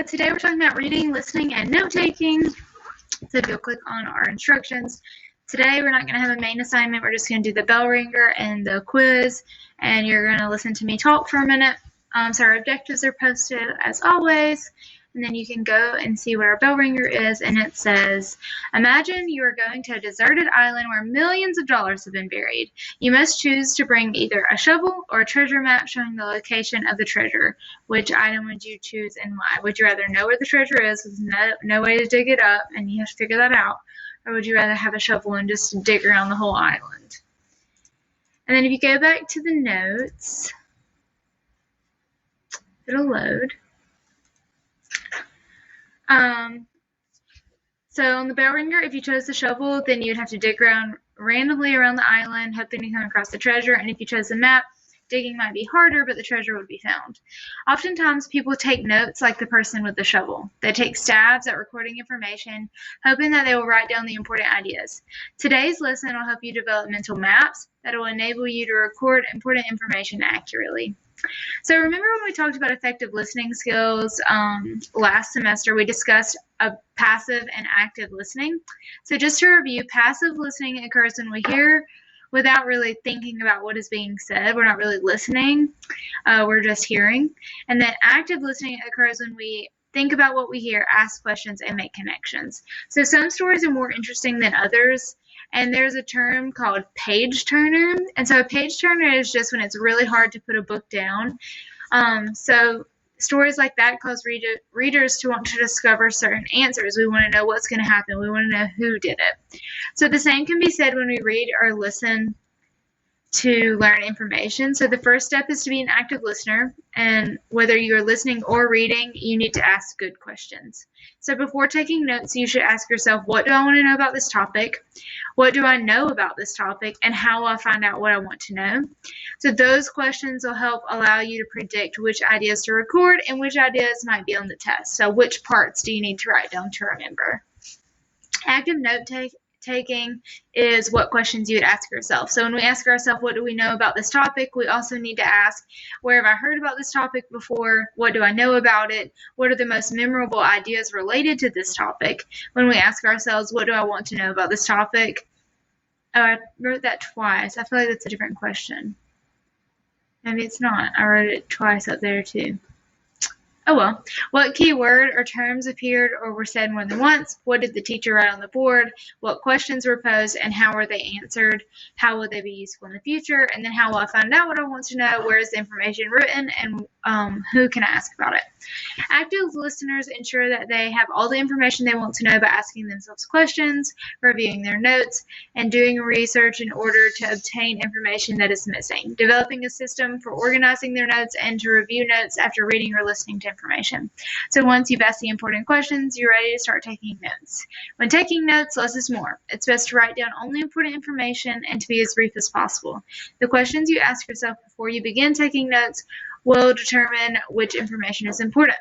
Today we're talking about reading, listening, and note-taking. So if you'll click on our instructions, today we're not going to have a main assignment. We're just going to do the bell ringer and the quiz, and you're going to listen to me talk for a minute. So our objectives are posted as always, and then you can go and see what our bell ringer is, and it says, imagine you are going to a deserted island where millions of dollars have been buried. You must choose to bring either a shovel or a treasure map showing the location of the treasure. Which item would you choose and why? Would you rather know where the treasure is with no way to dig it up and you have to figure that out? Or would you rather have a shovel and just dig around the whole island? And then if you go back to the notes, it'll load. So on the bell ringer, if you chose the shovel, then you'd have to dig around randomly around the island, hoping to come across the treasure. And if you chose the map, digging might be harder, but the treasure would be found. Oftentimes, people take notes like the person with the shovel. They take stabs at recording information, hoping that they will write down the important ideas. Today's lesson will help you develop mental maps that will enable you to record important information accurately. So remember when we talked about effective listening skills last semester, we discussed passive and active listening. So just to review, passive listening occurs when we hear without really thinking about what is being said. We're not really listening, we're just hearing. And then active listening occurs when we think about what we hear, ask questions, and make connections. So some stories are more interesting than others. And there's a term called page turner. And so a page turner is just when it's really hard to put a book down. So stories like that cause readers to want to discover certain answers. We want to know what's going to happen. We want to know who did it. So the same can be said when we read or listen to learn information. So the first step is to be an active listener, and whether you're listening or reading, you need to ask good questions. So before taking notes, you should ask yourself, what do I want to know about this topic? What do I know about this topic? And how will I find out what I want to know? So those questions will help allow you to predict which ideas to record and which ideas might be on the test. So which parts do you need to write down to remember? Active note-taking is what questions you would ask yourself. So when we ask ourselves, what do we know about this topic, we also need to ask, where have I heard about this topic before? What do I know about it? What are the most memorable ideas related to this topic? When we ask ourselves, what do I want to know about this topic? Oh, I wrote that twice. I feel like that's a different question. Maybe it's not. I wrote it twice up there too. Oh well. What key word or terms appeared or were said more than once? What did the teacher write on the board? What questions were posed and how were they answered? How will they be useful in the future? And then how will I find out what I want to know? Where is the information written? And who can I ask about it? Active listeners ensure that they have all the information they want to know by asking themselves questions, reviewing their notes, and doing research in order to obtain information that is missing. Developing a system for organizing their notes and to review notes after reading or listening to information. So once you've asked the important questions, you're ready to start taking notes. When taking notes, less is more. It's best to write down only important information and to be as brief as possible. The questions you ask yourself before you begin taking notes will determine which information is important.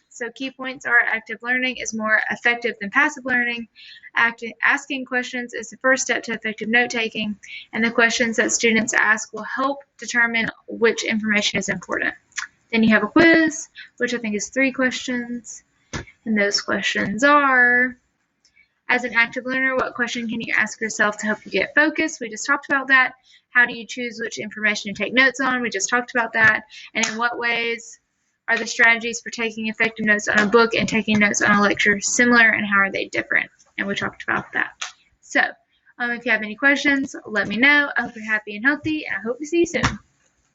So key points are active learning is more effective than passive learning. Asking questions is the first step to effective note-taking, and the questions that students ask will help determine which information is important. Then you have a quiz, which I think is 3 questions, and those questions are, as an active learner, what question can you ask yourself to help you get focused? We just talked about that. How do you choose which information to take notes on? We just talked about that. And in what ways are the strategies for taking effective notes on a book and taking notes on a lecture similar, and how are they different? And we talked about that. So if you have any questions, let me know. I hope you're happy and healthy, and I hope to see you soon.